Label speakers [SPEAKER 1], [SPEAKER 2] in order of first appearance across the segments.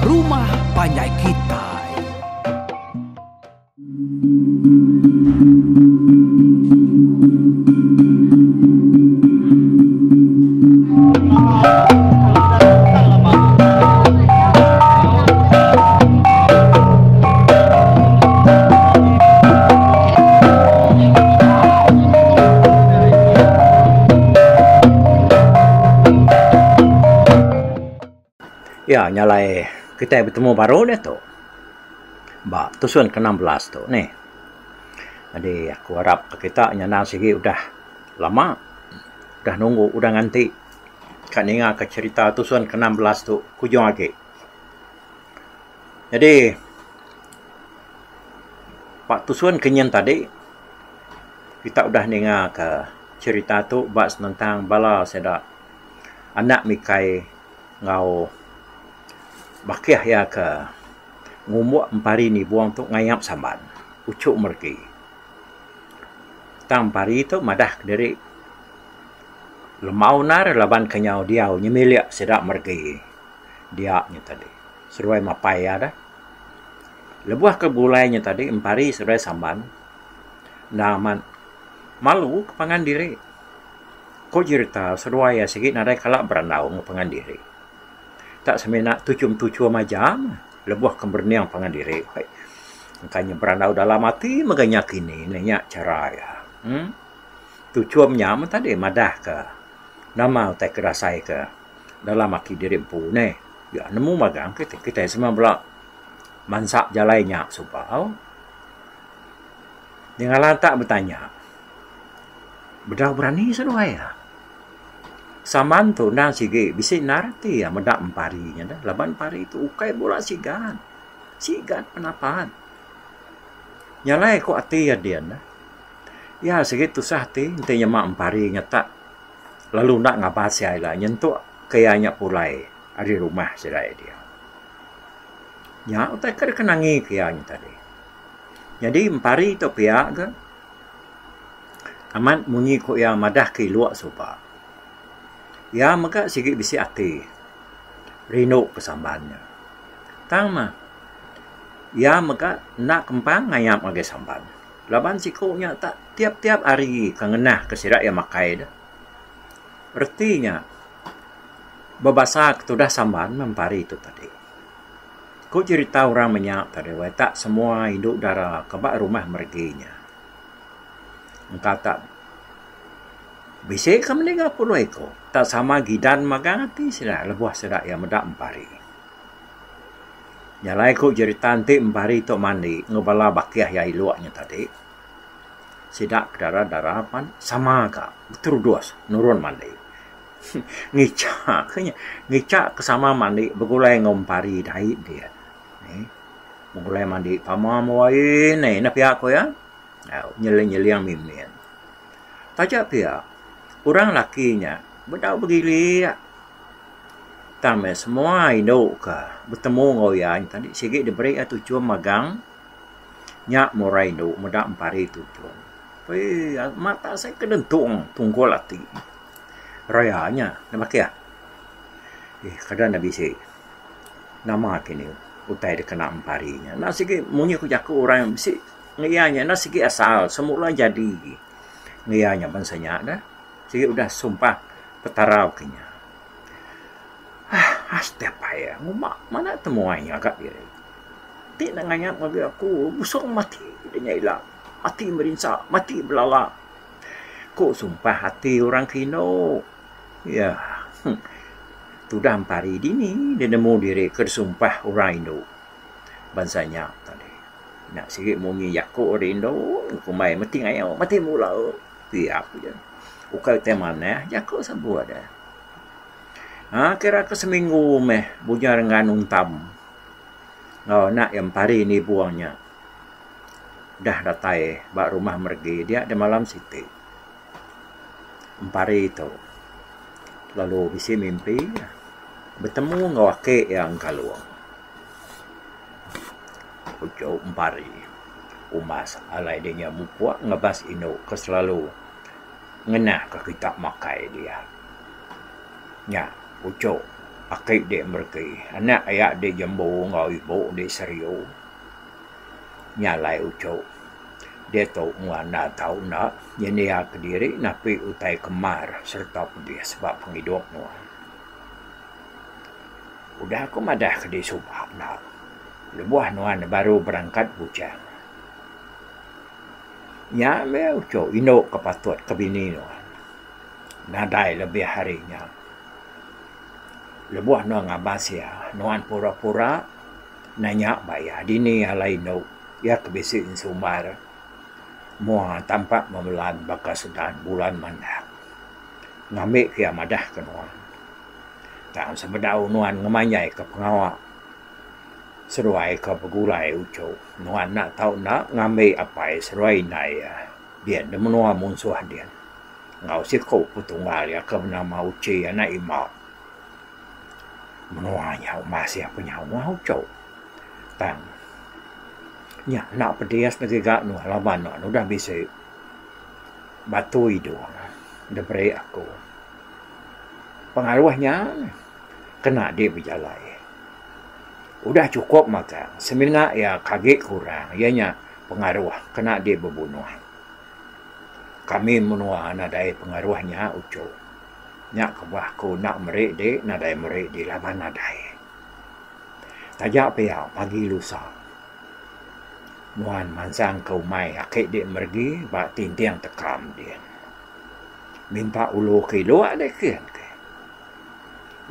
[SPEAKER 1] Rumah Panjai Kita.
[SPEAKER 2] Ya, nyalai kita bertemu baru deh tu. Tusun ke-16 tu nih. Jadi aku harap kita nyana sigi udah lama. Udah nunggu, udah nganti. Kan ingat ke cerita tusun ke-16 tu kujung lagi. Jadi Pak tusun kenyan tadi kita udah dengar ke cerita tu bas tentang bala seda anak mikai ngau bakiah ya ke ngumuk empari ni buang tu ngayap samban ucuk mergi tang pari tu madah dari lemau nar laban kenyau diau nyemilia sedak mergi dia nya tadi seruai mapai ada lebuah ke bulainya tadi empari seruai samban naman malu kepangan diri ko cerita seruai ya sikit nadai kalak berandau ngepangan diri tak semena tucum-tucum macam lebuah keberniang pangan diri. Makanya berandau dalam hati maganya kini nanya cara ya. Tucumnya tadi madah ke nama tak kerasai ke dalam hati diri pu ne. Ya nemu magang kita semua belak mansak jalainya supaya dengan lantak bertanya. Bedau berani sedua ya. Saman tu nang sige bisi narti ya medak emparinya dah laban pari itu ukai bola sigan penapan nyalai ko ati ya dia dah ya sige tu sahti intenya mak empari nyata lalu nak ngabas ya lah nyentuk kayanya pulai ari rumah sedai dia nya utai ker kenangi kayanya tadi jadi empari tu pihak ke aman munyi ko ya madah ke luak sopa ya maka sikit bisi hati rino kesambannya tama ya maka nak kempang ngayap ngage samban laban sikunya tak tiap-tiap hari kangenah kesirak ya makai dah artinya bebasak tu dah samban mempari itu tadi ku cerita orang menyak tadi tak semua hidup darah kebak rumah merginya engkau tak bisa kamu dengar puluh ekor tak sama gidan magang hati sila lebuah sedak yang medak empari. Nyalai ku jadi tanti empari tok mandi ngebala bakiah ya iluaknya tadi. Sidak darah pan sama ka betul dos nurun mandi. ngicak ke sama mandi begulai ngompari dai dia. Begulai mandi pamam wae na pihak ko ya. Nyeleng-nyeleng mimin. Tajak pihak orang lakinya bedau begili ya. Tame semua induk ke bertemu ngoyan tadi sikit diberi atau cuma magang nyak murai induk muda empari itu pun. Mata saya kedentung tunggu lati. Rayanya nampak ya. Kadang nabi si nama kini utai dikena emparinya. Nak sikit munyi ku jaku orang yang si ngiyanya nak sikit asal semula jadi ngiyanya bansanya dah. Sikit udah sumpah petarau kenya. Setiap payah. Ngumak mana temuannya agak diri. Tik nak nganyap bagi aku. Busuk mati. Dia hilang. Mati merinsak. Mati belalak. Kok sumpah hati orang kino. Ya. Tu dah empari dini. Dia nemu diri kersumpah orang Indo. Bansanya tadi. Nak sikit mungi yakuk orang Indo. Kumai mati ngayau. Mati mula. Biar aku je. Ukau temana jakuk sabu ada. Kira ke seminggu bujar dengan untam. Nak yang pari ni buangnya. Dah datai bak rumah mergi dia di malam siti. Empari itu. Lalu bisi mimpi bertemu ngawake yang kaluang. Ucau empari. Umas alai dia mupuak ngebas ino ke selalu ngenah ke kita makai dia. Ya, ucok akik dek mergi. Anak ayak dek jembu ngau ibu dek seriu. Nyalai ucok. Dia tahu ngana tahu nak. Ini ya kediri napi utai kemar serta pedih sebab penghidup nuan. Udah aku madah ke dia subah nak. Lebuah nuan baru berangkat bujang. Nya me ucok inok kepatut ke bini nuan. Nadai lebih harinya. Lebuah nuan ngabas ya. Nuan pura-pura nanya bayar. Dini alai no. Ya kebisin sumbar. Mua tampak memelan bakas sedan bulan mandak. Ngambil kia madah ke nuan. Tak sebedau nuan ngemanyai ke pengawak. Seruai ke pegulai ucok. Nuan nak tahu nak ngambil apa seruai naya. Dia demenua munsuh dia. Ngau sikau putunggal ya ke bernama uci anak imak. Menuanya masih punya ucok. Tang. Ya, nak pedias negegak nu halaman nu dah bisa batu itu. Dah beri aku. Pengaruhnya kena dia berjalai. Udah cukup maka. Sebenarnya ya kaget kurang. Ianya pengaruh kena dia berbunuh. Kami menua nadai pengaruhnya ucap. Nyak kebahku nak merik dia, nadai merik dia laban nadai. Tajak pihak pagi lusa. Nuan mansang kau mai akik dia mergi bak tintiang tekam dia. Minta ulu ke luar dia kian ke.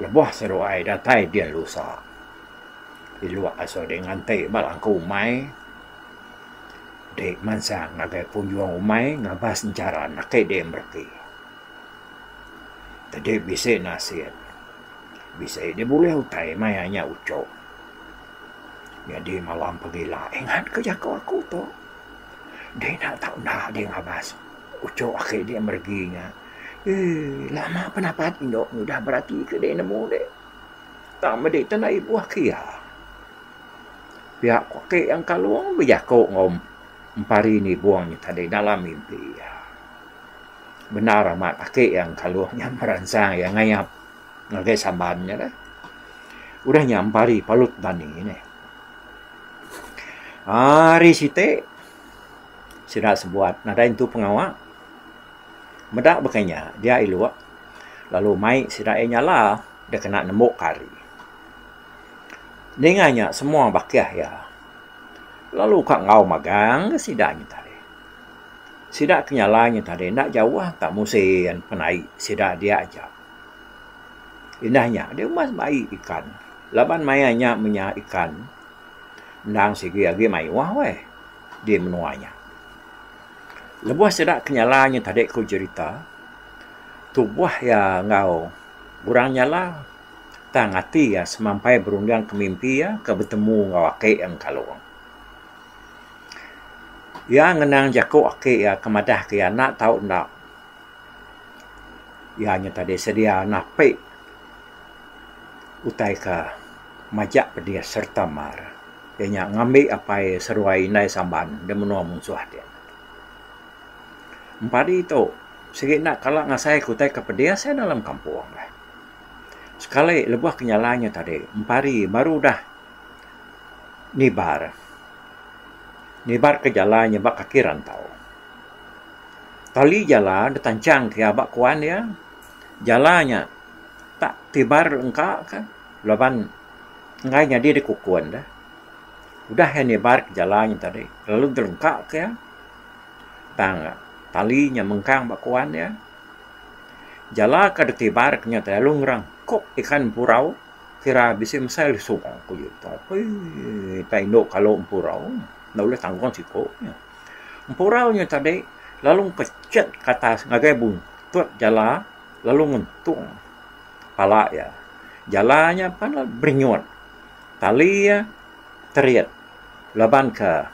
[SPEAKER 2] Lebuah seruai datai dia lusa. Di luar asal dia ngantai balang kau mai. Dek mansang ngagai punjuang umai ngabas encaran akik dia mergi. Tadi bisa nasihat. Bisa dia boleh utai mai hanya ucok. Jadi malam pergi lah. Ingat kerja kau aku tu. Dia nak tahu nak dia ngabas. Ucok akhir dia merginya. Lama pendapat indok. Dah berarti ke dia nemu dia. Tak medik tanah ibu akhir. Pihak kakek yang kaluang berjakuk ngom. Empari ni buangnya tadi dalam mimpi. Benar amat akhir yang kaluangnya meransang yang ngayap. Ngagai sambannya dah. Udah nyampari palut tani ini. Hari site sira sebuat nada itu pengawak medak bekanya dia iluak lalu mai sira nyala dia kena nemuk kari dengannya semua bakiah ya lalu kak ngau magang sidaknya tadi sidak kenyalanya tadi nak jauh tak musim penai sidak dia aja indahnya dia mas baik ikan laban mayanya menyak ikan Nang segi agi mai wah weh dia menuanya. Lebuah sedak kenyalanya tadi ku cerita. Tubuh ya ngau kurang nyala tangati ya semampai berundang ke mimpi ya ke bertemu ngau ake yang kaluang. Ya ngenang jaku ake ya kemadah ke ya nak tahu nak. Ya nya tadi sedia nape utai ke majak pedia serta mar. Dia ngambil apa seruai nai samban dia menua musuh dia. Empadi itu sikit nak kalau ngasai kutai kepedia saya dalam kampung lah. Sekali lebuah kenyalanya tadi empari baru dah nibar ke jalannya bak kaki rantau. Tali jalan detancang ke abak kuan dia jalannya tak tibar engkak kan laban ngainya dia dikukuan dah. Udah yang nibar ke jalannya tadi. Lalu derengkak ke ya. Talinya mengkang bakuan ya. Jala ke detibar kenyata lalu ngerang. Kok ikan purau. Kira bisa mesal sungai. Aku juta. Tak indok kalau purau. Tak boleh tanggung sikoknya. Puraunya tadi. Lalu kecet ke atas. Ngagai buntut jala. Lalu ngentung. Pala ya. Jalanya apa? Bernyut. Tali ya. Teriat laban ke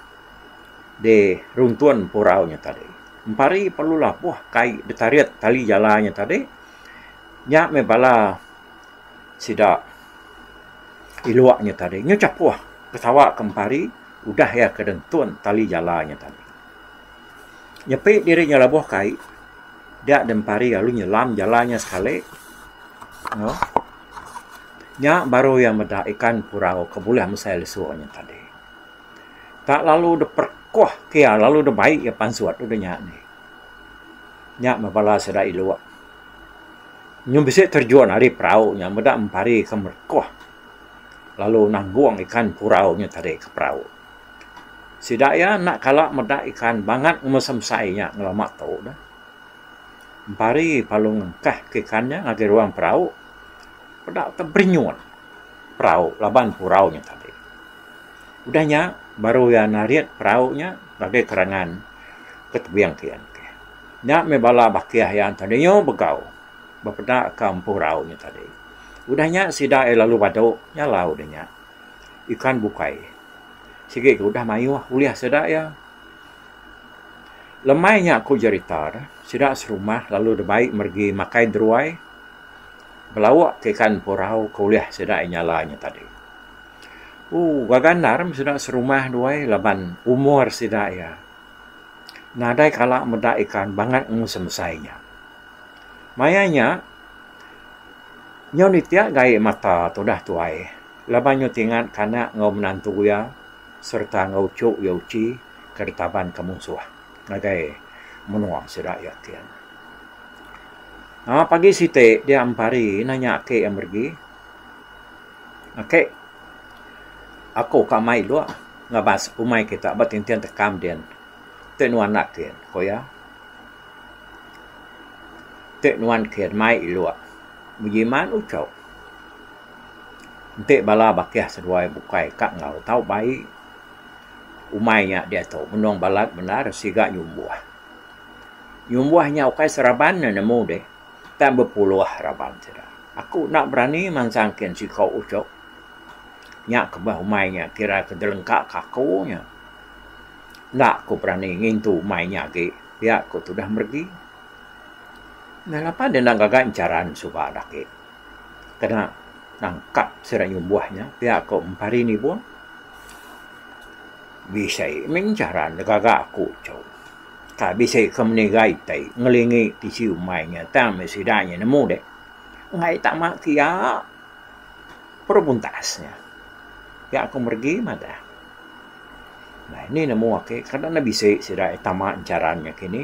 [SPEAKER 2] de runtuan puraunya tadi. Empari perlulah buah kai detariat tali jalannya tadi. Nyak me bala sida iluaknya tadi. Nyucap buah ketawa kempari udah ya kedentuan tali jalannya tadi. Nyepik dirinya lah buah kai. Dia dempari lalu nyelam jalannya sekali. No. Nya baru yang meda ikan purau keboleh mesai lesuanya tadi. Tak lalu de perkuah kia lalu de baik ya pansuat udah nyak ni. Nyak mabala sedai luak. Nyum bisa terjun hari perahu nya meda empari ke merkuah. Lalu nangguang ikan purau nya tadi ke perahu. Sidaya nak kalak meda ikan bangat ngemesem sainya ngelamak tau dah. Empari palung kah ke ikannya ngagi ruang perahu. Pada terberinyuan perahu laban purau nya tadi. Udahnya baru ya nariat perahu nya bagai kerangan ketebiang kian ke. Nya mebala bakiah yang tadinya begau. Bapeda kam purau nya tadi. Udahnya sida lalu bado nyala udahnya. Ikan bukai. Sige udah mayu uliah sida ya. Lemainya aku jeritar, sida serumah lalu debai mergi makai druai. Belawak ke ikan purau kuliah sida nyalanya tadi. Gaganar sida serumah duai laban umur sida ya. Nadai kalak meda ikan banget ngusem-sainya. Mayanya nyo nitia gai mata todah tuai. Laban nyo tingat kana ngau menantu ya serta ngau cuk ya uci kertaban kemusuh. Nagai menuang sida yakin. Pagi site dia ampari nanya ke yang pergi. Oke. Aku kamai lu ngabas umai kita batintian tekam den. Tenuan nak ken koya. Tenuan ken mai lu. Mujiman ucau. Ente bala bakiah seduai bukai kak ngau tau baik. Umainya dia tahu menong balat benar siga nyumbuah. Nyumbuahnya ukai seraban na nemu deh. Tak berpuluh raban tidak. Aku nak berani mansangkin si kau ucap. Nyak kebah umainya kira kedelengkak kakunya. Nak aku berani ngintu umainya ke. Ya aku sudah pergi. Nah apa dia nak gagak incaran subah dake. Kena nangkap serang nyumbuahnya. Ya aku empari ni pun. Bisa mencaran gagak aku ucap. Tak bisa kemenegai tay ngelingi di si umainya tak mesidanya nemu dek ngai tak mak kia perbuntasnya ya aku pergi mada. Nah ini nemu ake kadang na bisa sidai tamak caranya kini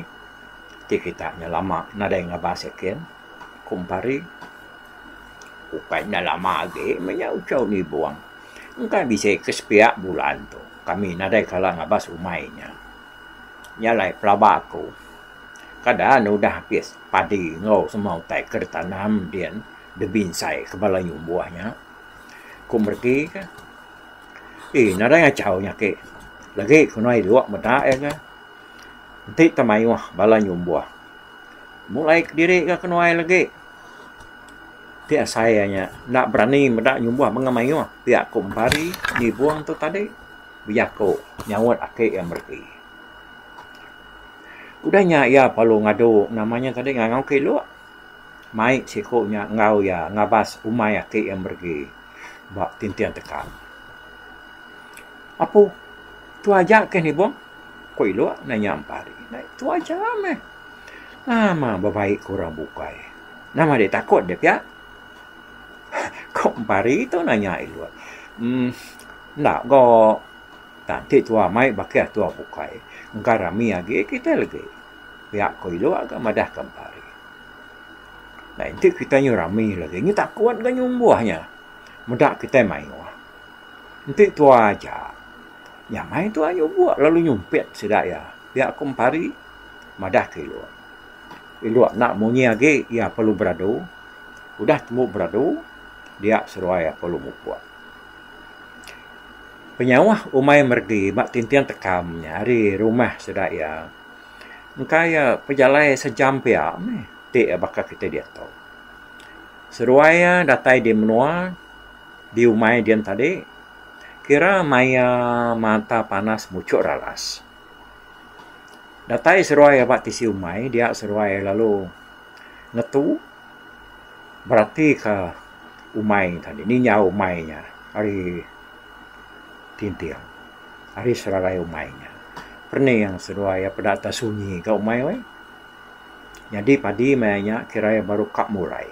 [SPEAKER 2] tikitanya lama nada yang ngabasekin kumpari ukainya lama age menya ucau ni buang engkau bisa kesepiak bulan tu kami nada kalah ngabas umainya nyalai pelaba aku. Kadang udah habis padi ngau semau tai kertanam dian debinsai kepala nyumbuahnya. Ku pergi ke. Nada yang caunya ke. Lagi ku noi luak meda ya ke. Nanti tamai wah bala nyumbuah. Mulai diri ke kenoi lagi. Dia sayanya nak berani meda nyumbuah mengamai wah. Biar ku empari ni buang tu tadi. Biar ku nyawat ake yang pergi. Udahnya ya palu ngadu namanya tadi ngau ke lu. Mai sikonya ngau ya ngabas umai ke yang pergi. Bak tintian tekan. Apa? Tu aja ke ni bang? Koi lu nanya ampari. Tu aja meh. Nama babaik kurang bukai. Nama dia takut dia ya. Kok ampari tu nanya ilu. Nak go tanti tua mai bakia tua bukai. Engkara mi agi kita lagi. Pihak koi lu agak madah kempari. Nah nanti kita nyurami lagi. Ini tak kuat kan nyumbuahnya. Mudah kita main wah. Nanti tua aja. Ya main tua nyumbuah lalu nyumpet sidak ya. Pihak kempari madah ke lu. Ilu nak munyi agi ya perlu beradu. Udah temu beradu. Dia seruai ya perlu mukuat. Penyawah umai mergi mak tintian tekamnya hari rumah sudah ya. Engkaya pejalai sejam pia meh. Tik bakal kita dia tahu. Seruaya datai di menua di umai dian tadi. Kira maya mata panas mucuk ralas. Datai seruaya bak tisi umai dia seruaya lalu ngetu. Berarti ke umai tadi. Ini nyawa umainya. Hari tintiang. Hari seruaya umainya. Pernah yang seruaya pada atas sunyi ke umai weh. Jadi padi mainnya kira baru kak mulai.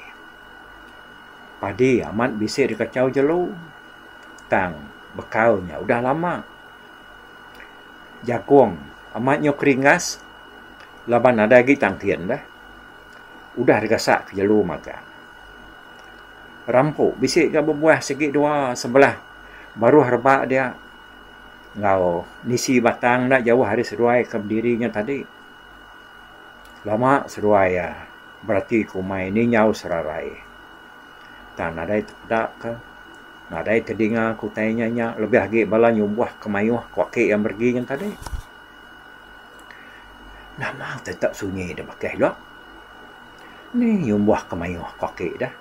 [SPEAKER 2] Padi amat bisik dikacau jelu. Tang bekaunya udah lama. Jagung amatnya keringas. Laban ada lagi tangkian dah. Udah digasak ke jelu makan. Rampuk bisik ke berbuah sikit dua sebelah. Baru herbak dia. Ngau nisi batang nak jauh hari seruai ke dirinya tadi. Lama seruai ya. Berarti kumai ni nyau serarai. Tak nadai terpedak ke. Nadai terdengar kutainya nya lebih lagi bala nyumbuh kemayuh kuakik yang pergi yang tadi. Nama tetap sunyi dah pakai luak. Ni nyumbuh kemayuh kuakik dah.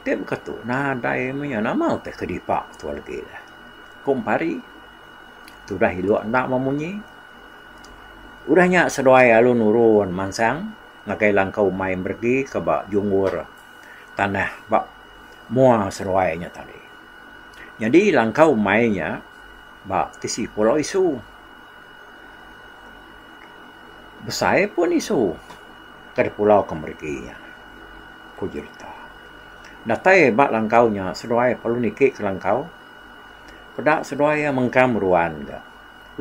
[SPEAKER 2] Dia berkata, nadai punya nama tak kedipak tu lagi dah. Kumpari. Tu dah hiluak nak memunyi. Udahnya seduai alun urun mansang. Ngakai langkau main pergi ke bak jungur tanah bak mua seruainya tadi. Jadi langkau mainnya bak tisi pulau isu. Besar pun isu ke pulau kemerginya. Ku cerita. Datai bak langkaunya seruai perlu nikik ke langkau. Pedak seruai mengkam ruan ke.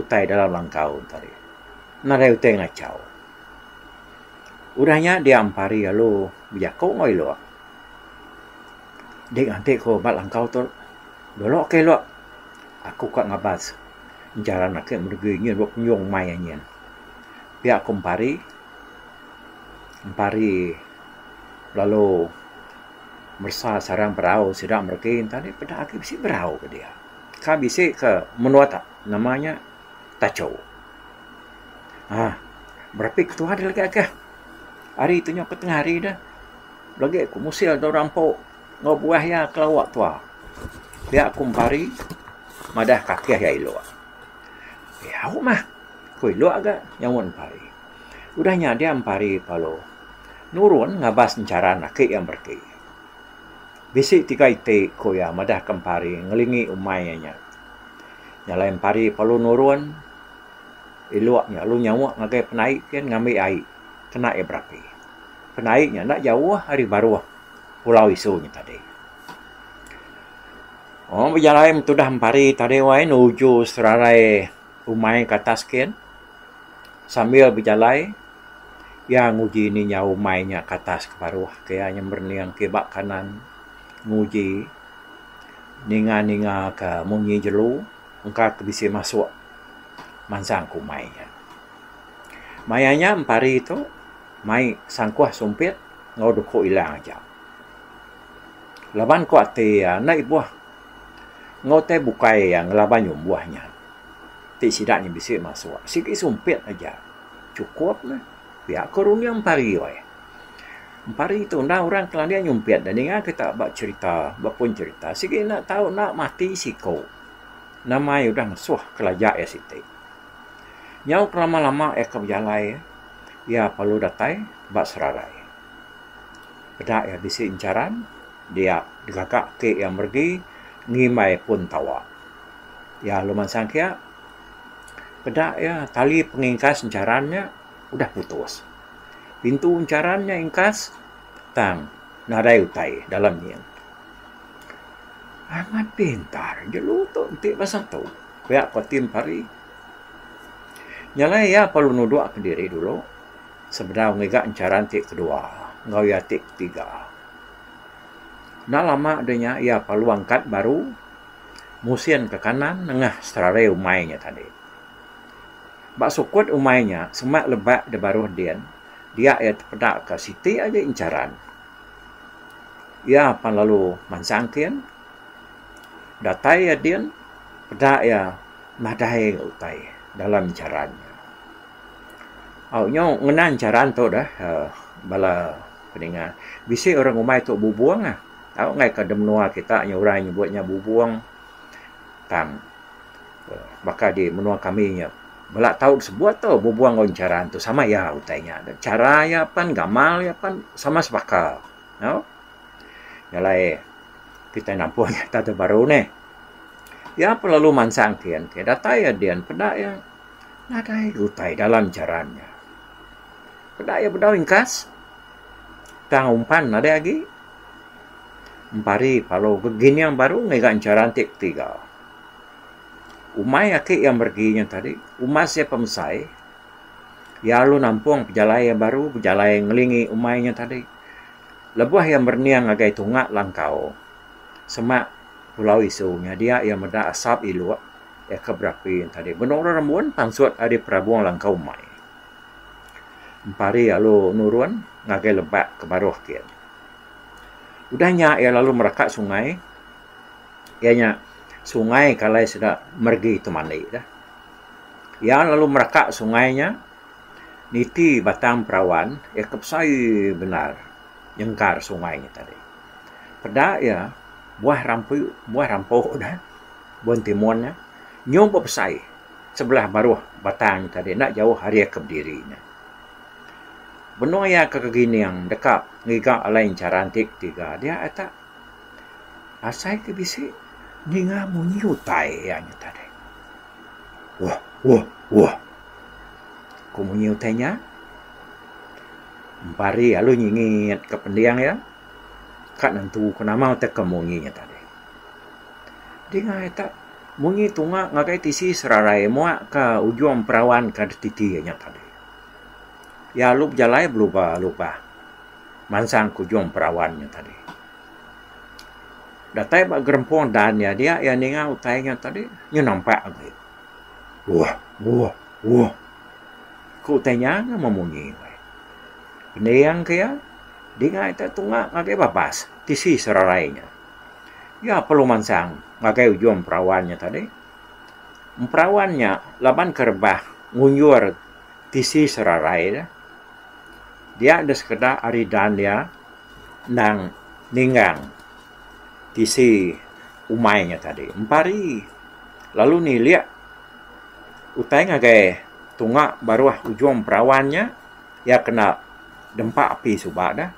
[SPEAKER 2] Utai dalam langkau tadi. Nadai utai ngacau. Udahnya dia ampari lalu berjakau ngoi luak. Dek nanti ko bat langkau tu dolok ke luak. Aku kat ngabas. Jalan nak mergi nyen buat penyong mai nyen. Pihak kumpari lalu bersa sarang berau sedang mergi tadi pada akhir bisi berau ke dia. Ka bisi ke menua tak namanya tacau. Berapa ketua dia lagi akah? Hari itu nyok tengah hari dah. Lagi aku musil tu rampok. Ngau buah ya kelawak tua. Biar kumpari. Madah kaki ya iluak. Ya aku mah. Ku iluak agak. Yang wan pari. Udahnya dia ampari palo. Nurun ngabas mencara nakik yang berki. Bisik tiga itik ko ya madah kempari. Ngelingi umayanya. Nyalain pari palo nurun. Iluaknya. Lu nyawak ngagai penaik kan ngambil air. Kena berapi. Penaiknya nak jauh hari baru pulau isunya tadi. Berjalan tu dah empari tadi wae nuju serarai umai ke atas kian. Sambil berjalan yang nguji ni nya umainya ke atas ke baru kaya nyemberniang ke bak kanan nguji ninga-ninga ke munyi jelu engka ke bisi masuk mansang ku umainya. Mayanya empari itu mai sangkuah sumpit ngau duko ilang aja. Laban ko ate naik buah. Ngau te bukai yang laban nyum buahnya. Ti sidaknya bisa masuk. Sikit sumpit aja. Cukup lah. Biar korun yang empari wae. Empari itu nak orang kelan dia nyumpit dan dengar kita bak cerita, bak pun cerita. Sikit nak tahu nak mati siko. Nama udah ngesuh kelajak ya siti. Nyau lama-lama ke berjalan ya perlu datai bak serarai. Pedak ya bisi incaran dia digakak ke yang pergi ngimai pun tawa. Ya luman sangkia pedak ya tali pengingkas incarannya udah putus. Pintu incarannya ingkas tang nadai utai dalamnya. Amat pintar jelu tu entik pasang tu. Pihak kotim pari. Nyalai ya perlu nuduk ke diri dulu. Sebenarnya ngegak encaran tik kedua. Ngau ya tik tiga. Nak lama adanya ia perlu angkat baru. Musian ke kanan. Nengah serarai umainya tadi. Bak sukut umainya. Semak lebak de baru dian. Dia ya terpedak ke siti aja incaran. Ia pan lalu mansangkin. Datai ya dian. Pedak ya madai utai dalam incarannya. Nyo ngenan caran tu dah bala peningan. Bisi orang umai tu bubuang ah. Tahu ngai ke demnua kita nya orang nyebutnya bubuang. Tam bakal di menua kami nya. Bala tahu sebuat tu bubuang on caran tu sama ya utainya. Cara ya pan gamal ya pan sama sepakal. No? Nyalai kita nampunya tata baru ni. Ya perlu mansang kian ke datai ya dian pedak yang nadai utai dalam carannya. Pedak ya bedau ingkas. Tang umpan ada lagi. Empari kalau begini yang baru ngegan carantik tiga. Umay akik yang berginya tadi, umay saya pemsai. Ya lu nampung pejalai yang baru, pejalai yang ngelingi umaynya tadi. Lebuah yang berniang agai tungak langkau. Semak pulau isunya dia yang meda asap ilu ya keberapin tadi. Benar rambuan pansuat ada prabuang langkau umay. Empari lalu nurun ngagai lebak ke baruh kian. Udahnya ia lalu merekat sungai. Ianya sungai kalau sudah mergi itu mandi dah. Ia lalu merekat sungainya. Niti batang perawan ia kepsai benar nyengkar sungainya tadi. Pada ya buah rampu dah. Buah timunnya nyom pesai sebelah baruh batang tadi nak jauh hari ke berdirinya. Benar ya kegini yang dekat ngigak lain carantik tiga dia eta asai ke bisi ninga munyi utai yang tadi. Wah. Ku munyi utainya. Empari lalu nyingit ke pendiang ya. Kak nentu kenama te kemunyinya tadi. Dia eta munyi tunga ngakai tisi serarai muak ke ujung perawan ke titinya tadi. Ya lup jalai lupa. Mansang kujung perawannya tadi. Datai bak gerempong dan ya dia yang ninga utainya tadi. Nyu nampak lagi. Wah. Ku utainya nga memunyi. Pendiang kaya. Dia itu tunga ngakai babas. Tisi serarainya. Ya perlu mansang ngakai ujung perawannya tadi. Perawannya laban kerbah ngunjur tisi serarai. Dia ada sekedar aridan dia nang ninggang tisi umaynya tadi. Empari. Lalu nih lihat utai ngagai tunga baruah ujung perawannya ya kena dempak api subak dah.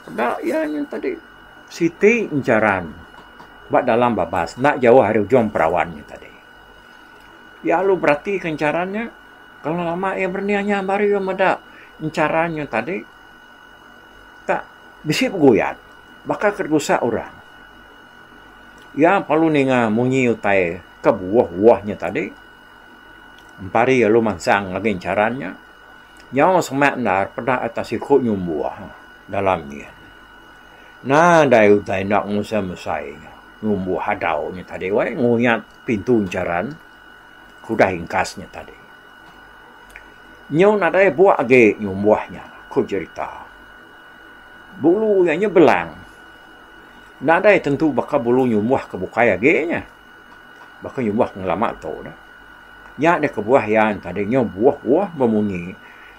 [SPEAKER 2] Dah ya yang tadi Siti incaran bak dalam babas nak jauh hari ujung perawannya tadi. Ya lu berarti kencarannya kalau lama ya bernianya baru yang meda incarannya tadi tak bisa peguyat bakal kergusak orang. Ya perlu ninga munyi utai ke buah-buahnya tadi. Empari ya lu mansang lagi incarannya. Nyawa semak nar pada atas ikut nyumbuah dalamnya. Nah dai utai nak musai-musai nyumbuah hadaunya tadi. Wai nguyat pintu incaran kuda hingkasnya tadi. Nyaw nadai buat age nyumbuahnya. Ku cerita. Bulu yang belang. Nadai tentu bakal bulu nyumbuah kebukai age-nya. Bakal nyumbuah ngelama tu dah. Nya ada kebuah yang tadinya buah-buah memunyi.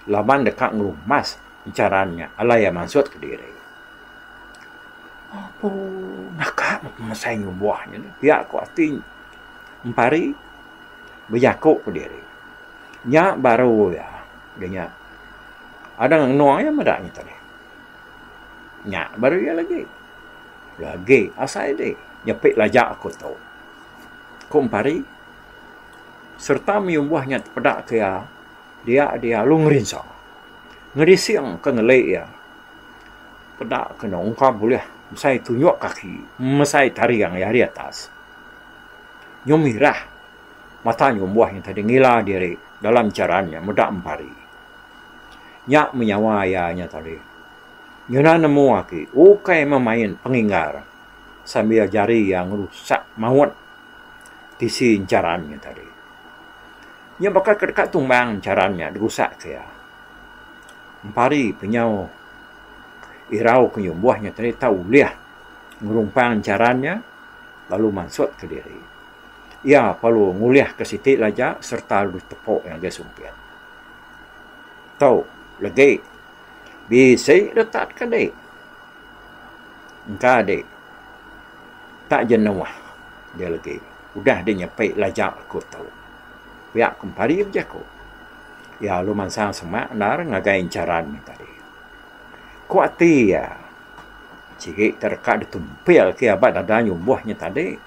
[SPEAKER 2] Laban dekat ngerumas incarannya. Ala yang maksud ke diri. Apa nakak masai nyumbuahnya. Pihak ku hati empari berjakuk ke diri. Nya baru ya. Dia ada nuangnya medaknya tadi. Nya baru ya lagi asal dia nyepik lajak aku tahu. Kumpari serta miumbuahnya pedak ke dia lu ngerinsa. Ngerising ke ngelek ya. Pedak kena ungkap boleh mesai tunjuk kaki, mesai tariang ya di atas. Nyomirah mata nyumbuahnya tadi ngila diri dalam caranya medak empari. Nyak menyawayanya tadi. Nyuna nemu aki, ukai memain penginggar sambil jari yang rusak maut tisi incarannya tadi. Nya bakal kedekat tumbang incarannya dirusak kaya. Empari penyau irau kenyumbuahnya tadi tahu liah ngerumpang incarannya lalu mansut ke diri. Ia perlu nguliah ke Siti laja serta lu tepuk yang dia sumpian. Tahu lagi bisa letak ke dek. Engkau dek. Tak jenuh dia lagi. Udah dia nyepik lajak aku tahu. Pihak kempari berjaku. Ya lu mansang semak nar ngagain caran ni tadi. Kuati ya. Cikik terdekat ditumpil ke abad ada nyumbuahnya tadi.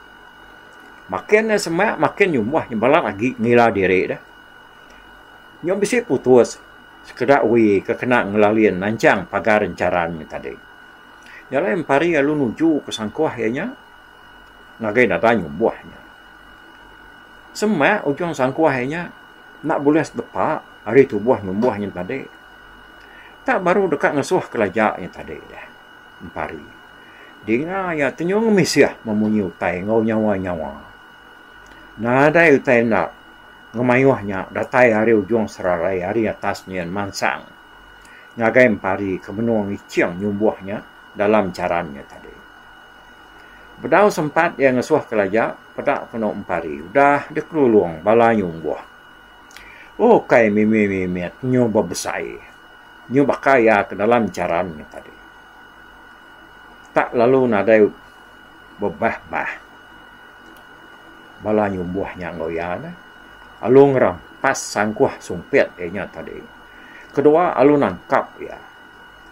[SPEAKER 2] Makin semak makin nyumbuahnya balak lagi ngila diri dah. Nyom bisa putus. Sekedar kekena ngelalian nancang pagar rencaran ni tadi. Jalan empari lalu nuju ke sangkuah ianya, ngagai datanya buahnya. Semua ujung sangkuah ianya, nak boleh sedepak, hari tu buahnya tadi. Tak baru dekat ngesuh kelajaknya tadi dah. Empari. Dia ya tenyong misiah memunyi utai ngau nyawa-nyawa. Nada utai nak ngemayuhnya datai hari ujung serarai hari atasnya mansang. Ngagai empari kemenuang iciang nyumbuahnya dalam caranya tadi. Bedau sempat yang ngesuh kelajak, pedak kena empari. Udah dikeluluang bala nyumbuah. Oh kai mimi-mimiat nyoba besai. Nyoba kaya ke dalam caranya tadi. Tak lalu nadai bebah-bah. Bala nyumbuahnya ngoyana. Alu ngerampas sangkuah sumpit nya tadi. Kedua alu nangkap ya.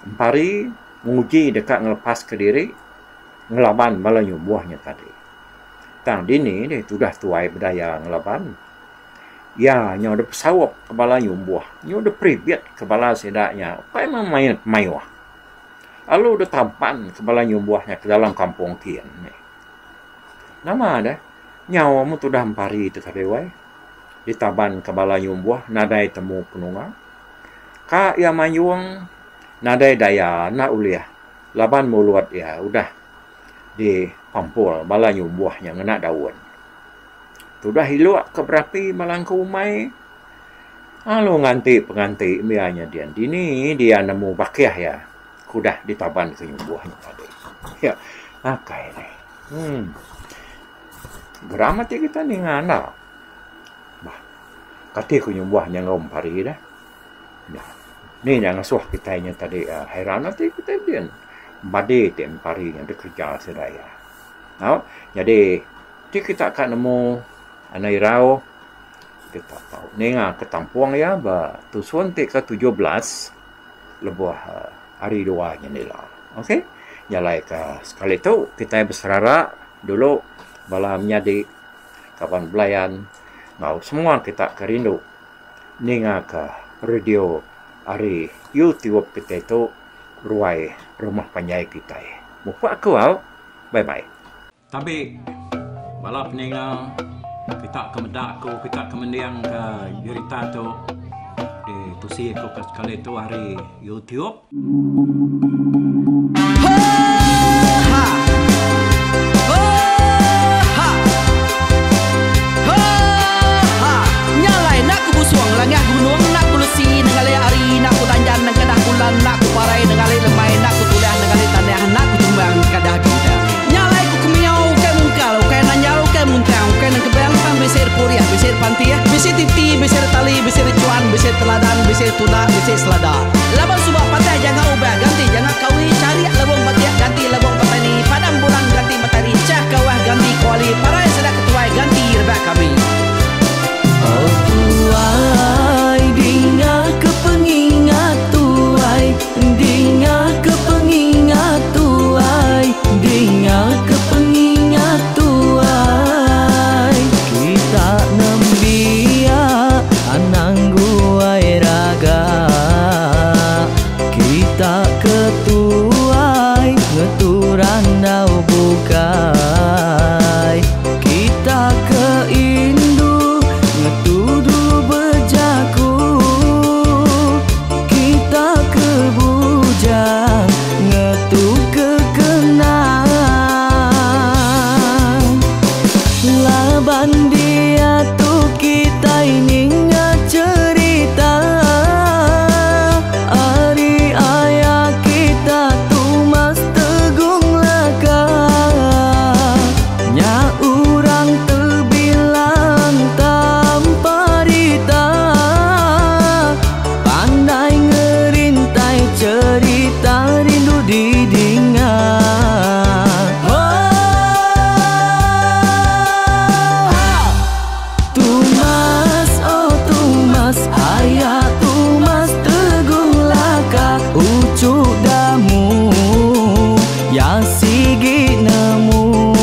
[SPEAKER 2] Empari menguji dekat ngelepas ke diri. Ngelaban bala nyumbuahnya tadi. Tang dini dia sudah tuai berdaya ngelaban. Ya, nyo ada pesawak ke bala nyumbuah. Nyo ada pribit ke bala sedaknya. Apa emang mayuah. Lalu ada tampan ke bala nyumbuahnya ke dalam kampung kian. Nama ada. Nyawamu tu dah empari itu tadi wai. Ditaban ke bala nyumbuah. Nadai temu penunga. Ka ia mayuang. Nadai daya nak uliah. Laban muluat ya. Udah. Di pampul bala nyumbuahnya ngena daun. Sudah hiluak ke berapi malangku umai. Lalu nganti penganti mianya dia. Dini dia nemu bakiah ya. Kudah ditaban ke nyumbuahnya tadi. Ya, akai ni. Geramati kita ni ngana. Bah, kati ke nyumbuahnya ngompari dah. Ya. Ni yang ngasuh kita nya tadi heran nanti kita dia. Bade tempari yang dikerja sedaya. Nah, jadi kita akan nemu anai rau kita tahu. Nenga ketampuang ya ba tusun ke 17 lebuh hari duanya nila. Okey. Nyalai ke sekali tu kita bersarara dulu bala menyadi kapan belayan. Ngau semua kita kerindu. Nenga ke radio hari YouTube kita itu ruai rumah panjai kita. Muka aku bye-bye. Tapi bala peninggal kita kemedak ko kita kemendiang ke berita tu di tusi ko sekali tu hari YouTube.
[SPEAKER 1] Nyalai nak ku busuang langah gunung nak ku lesi nengale ari nak ku tanjan nang kadah bulan nak ku parai nengale lemai nak ku tulah nengale tanah nak ku tumbang kadah kita. Nyalai ku kumiau ke mungkal ke nanjau ke muntang ke nang kebang pang besir puriah besir pantia besir titi besir tali besir cuan besir teladan besir tuna besir selada. Laban subah patai jangan ubah ganti jangan kawi cari labung patiah ganti labung petani padam bulan ganti matahari cah kawah ganti kuali parai sedak ketuai ganti rebak kami.
[SPEAKER 3] Oh tuai dinga kepengingat tuai dinga kepengingat tuai dinga kepengingat tuai kita nembia anang guai raga kita ketuai ngeturan dau bukai kita keindu ngetudu bejaku kita kebujang ngetu kekenang laban dia tu kita ini cerita ari ayah kita tu mas tegung laka nya urang terbilang tanpa rita pandai ngerintai cerita rindu didingat. Tumas oh tumas ayah tumas tegung laka ucuk damu ya sigi nemu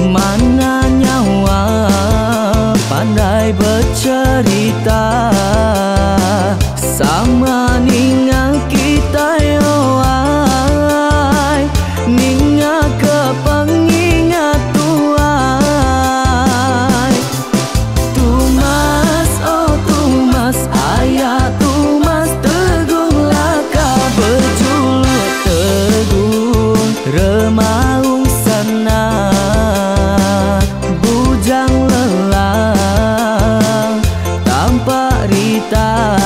[SPEAKER 3] mana nyawa pandai bercerita sama ningang kita yoa remaung sana, bujang lelang tanpa rita,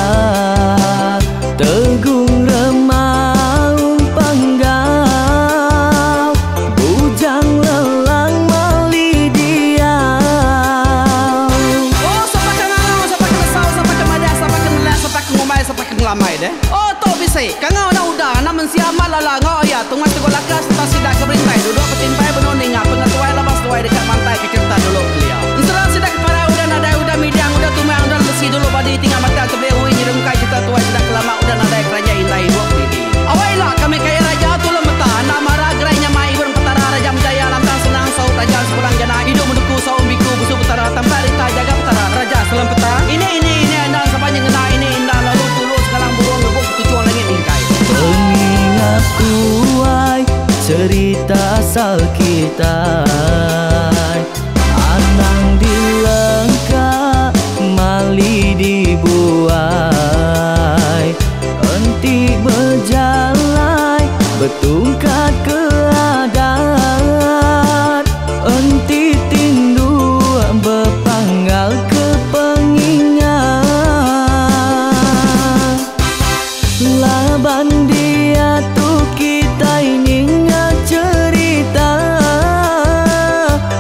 [SPEAKER 3] tegung remaung panggau, bujang lelang mali dia.
[SPEAKER 1] Oh, sampai ke ngau, sampai ke lesau, sampai ke madah, sampai ke nelah, sampai ke ngomai, sampai ke ngelamai deh. Oh, tok bisai, kangau na udah, namun siapa lala ngau ya, tunggu tunggu lakas, tak sidak ke berintai, duduk petimpai benoning, pengatuai labas tuai dekat pantai ke kerta dulu beliau. Serang sidak para udah nada udah midang, udah tumang, udah besi dulu badi tinggal mata terbehui, nyerung kai kita tuai sidak lama udah nada kerajaan intai buat diri. Awailah kami kaya raja tu lemeta, nama ragrainya mai burung petara raja menjaya lantang senang saut raja sepulang jana hidup menduku saum biku busu petara tanpa rita jaga petara raja selam peta. Ini andang sampai ngena ini indah lalu tulus sekarang burung ngebuk tujuan langit ingkai.
[SPEAKER 3] Pengingat tuai cerita asal kita, anang dilengkap mali dibuai, enti berjalan betungkat keadaan, enti tindu berpanggal ke pengingat. Laban dia tu kita ini cerita,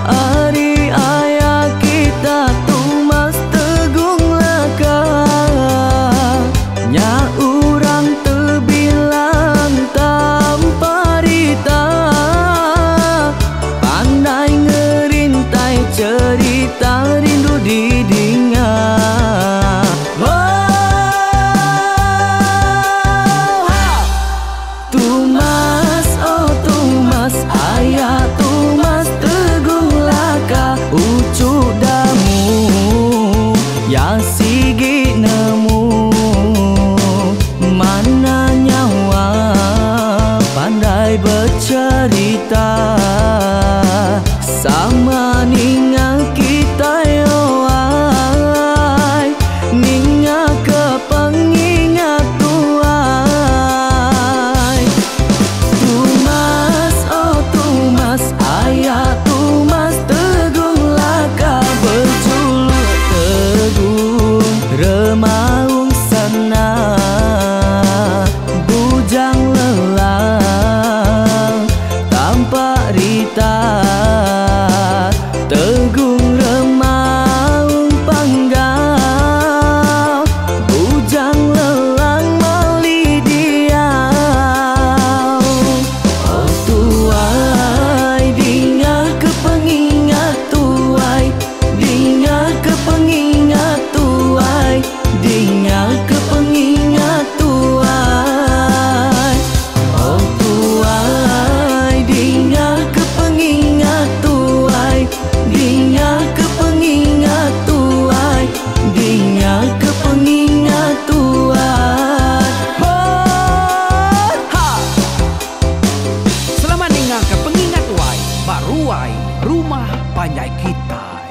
[SPEAKER 3] hari ayah kita tu mas tegung laka, nya urang terbilang tanpa rita, pandai ngerintai cerita rindu didingat. Tumas, oh Tumas, ayah Tumas teguh laka, ucuk damu yang sigi nemu, mana nyawa pandai bercerita, sama ninga kita yoai, ninga ke pengingat tuai. Tumas, oh Tumas, ayah Tumas teguh laka, berjuluk teguh remaung sana, bujang lelang tanpa rita, tegung remaung panggau, bujang lelang mali dia. Oh tuai, dinga ke pengingat tuai, dinga ke pengingat tuai, dinga ke pengingat tuai. Oh tuai, dinga ke pengingat tuai, dinga ke pengingat tuai, dinga ke pengingat tuai.
[SPEAKER 1] Ha! Selama ningang ke pengingat wai, baru wai rumah panjai kita.